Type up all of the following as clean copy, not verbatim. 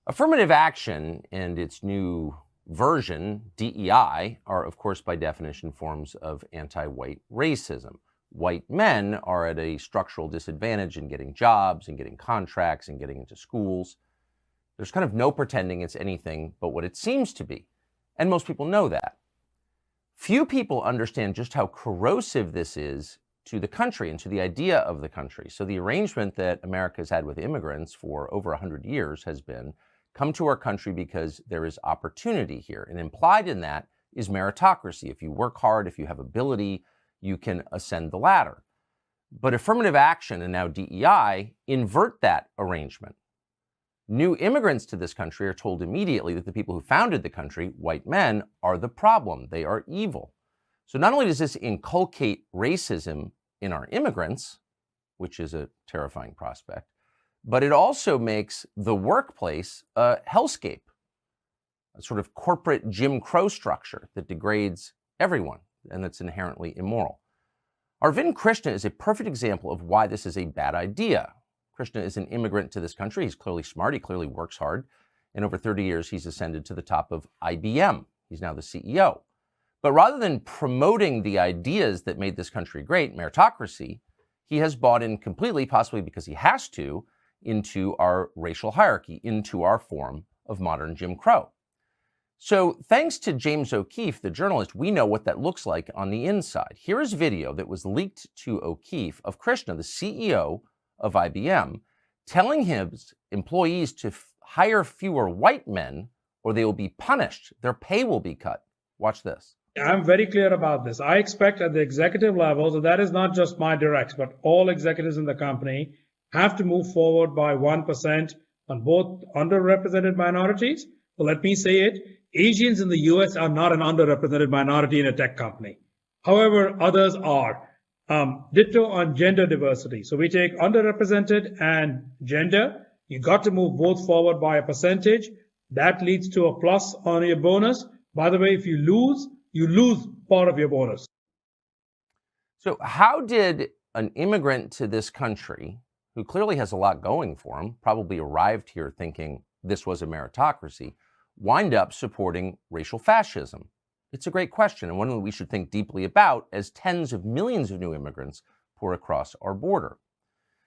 Affirmative action and its new version, DEI, are, of course, by definition, forms of anti-white racism. White men are at a structural disadvantage in getting jobs and getting contracts and getting into schools. There's kind of no pretending it's anything but what it seems to be. And most people know that. Few people understand just how corrosive this is to the country and to the idea of the country. So the arrangement that America has had with immigrants for over 100 years has been, come to our country because there is opportunity here. And implied in that is meritocracy. If you work hard, if you have ability, you can ascend the ladder. But affirmative action and now DEI invert that arrangement. New immigrants to this country are told immediately that the people who founded the country, white men, are the problem. They are evil. So not only does this inculcate racism in our immigrants, which is a terrifying prospect, but it also makes the workplace a hellscape, a sort of corporate Jim Crow structure that degrades everyone and that's inherently immoral. Arvind Krishna is a perfect example of why this is a bad idea. Krishna is an immigrant to this country. He's clearly smart. He clearly works hard. In over 30 years, he's ascended to the top of IBM. He's now the CEO. But rather than promoting the ideas that made this country great, meritocracy, he has bought in completely, possibly because he has to, into our racial hierarchy, into our form of modern Jim Crow. So thanks to James O'Keefe, the journalist, we know what that looks like on the inside. Here is video that was leaked to O'Keefe of Krishna, the CEO of IBM, telling his employees to hire fewer white men or they will be punished. Their pay will be cut. Watch this. I'm very clear about this. I expect at the executive level, so that is not just my directs, but all executives in the company have to move forward by 1% on both underrepresented minorities. Well, let me say it. Asians in the US are not an underrepresented minority in a tech company. However, others are. Ditto on gender diversity. So we take underrepresented and gender. You got to move both forward by a percentage. That leads to a plus on your bonus. By the way, if you lose part of your bonus. So how did an immigrant to this country, who clearly has a lot going for him, probably arrived here thinking this was a meritocracy, wind up supporting racial fascism? It's a great question, and one that we should think deeply about as tens of millions of new immigrants pour across our border.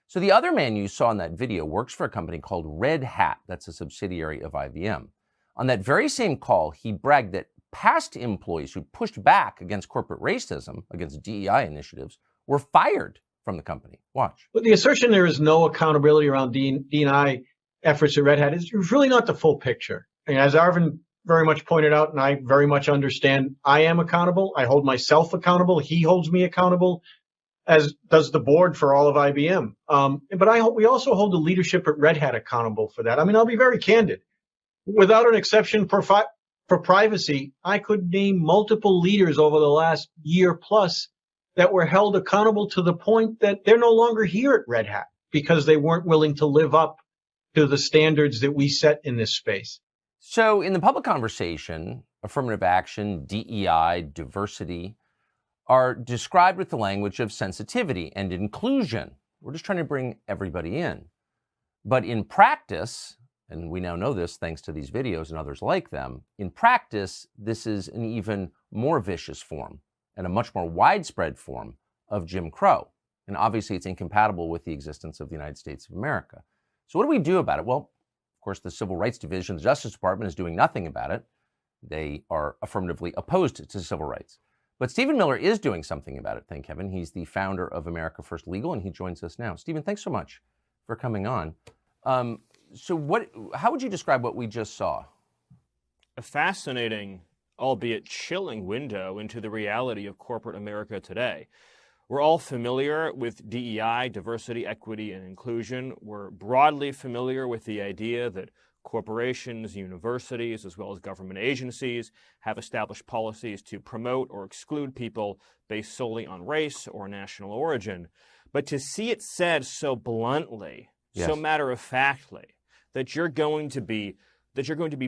So the other man you saw in that video works for a company called Red Hat. That's a subsidiary of IBM. On that very same call, he bragged that past employees who pushed back against corporate racism, against DEI initiatives, were fired from the company. Watch. But the assertion there is no accountability around DEI efforts at Red Hat is really not the full picture. And as Arvind very much pointed out, and I very much understand, I am accountable. I hold myself accountable. He holds me accountable, as does the board for all of IBM. But we also hold the leadership at Red Hat accountable for that. I mean, I'll be very candid. Without an exception for privacy, I could name multiple leaders over the last year plus that were held accountable to the point that they're no longer here at Red Hat because they weren't willing to live up to the standards that we set in this space. So in the public conversation, affirmative action, DEI, diversity are described with the language of sensitivity and inclusion. We're just trying to bring everybody in. But in practice, and we now know this thanks to these videos and others like them, in practice, this is an even more vicious form and a much more widespread form of Jim Crow. And obviously it's incompatible with the existence of the United States of America. So what do we do about it? Well, of course, the Civil Rights Division, the Justice Department, is doing nothing about it. They are affirmatively opposed to civil rights. But Stephen Miller is doing something about it, thank heaven. He's the founder of America First Legal, and he joins us now. Stephen, thanks so much for coming on. How would you describe what we just saw? A fascinating, albeit chilling, window into the reality of corporate America today. We're all familiar with DEI, diversity, equity, and inclusion. We're broadly familiar with the idea that corporations, universities, as well as government agencies have established policies to promote or exclude people based solely on race or national origin. But to see it said so bluntly, yes, so matter-of-factly, that you're going to be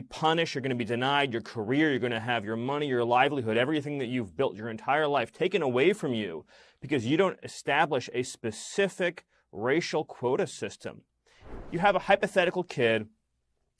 punished, you're going to be denied your career, you're going to have your money, your livelihood, everything that you've built your entire life taken away from you because you don't establish a specific racial quota system. You have a hypothetical kid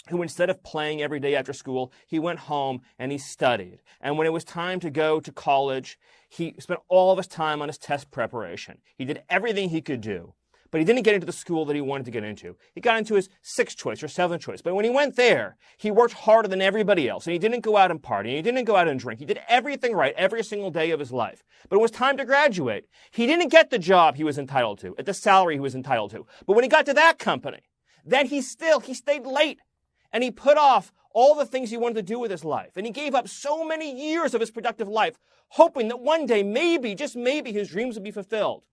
who instead of playing every day after school, he went home and he studied. And when it was time to go to college, he spent all of his time on his test preparation. He did everything he could do, but he didn't get into the school that he wanted to get into. He got into his 6th choice or 7th choice. But when he went there, he worked harder than everybody else, and he didn't go out and party, and he didn't go out and drink. He did everything right every single day of his life. But it was time to graduate. He didn't get the job he was entitled to, at the salary he was entitled to. But when he got to that company, then he stayed late. And he put off all the things he wanted to do with his life. And he gave up so many years of his productive life, hoping that one day, maybe, just maybe, his dreams would be fulfilled.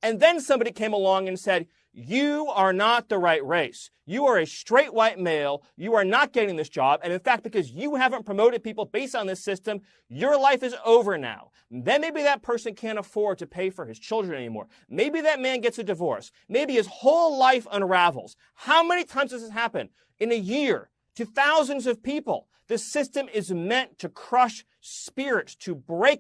And then somebody came along and said, you are not the right race. You are a straight white male. You are not getting this job. And in fact, because you haven't promoted people based on this system, your life is over now. Then maybe that person can't afford to pay for his children anymore. Maybe that man gets a divorce. Maybe his whole life unravels. How many times does this happen? In a year, to thousands of people. The system is meant to crush spirits, to break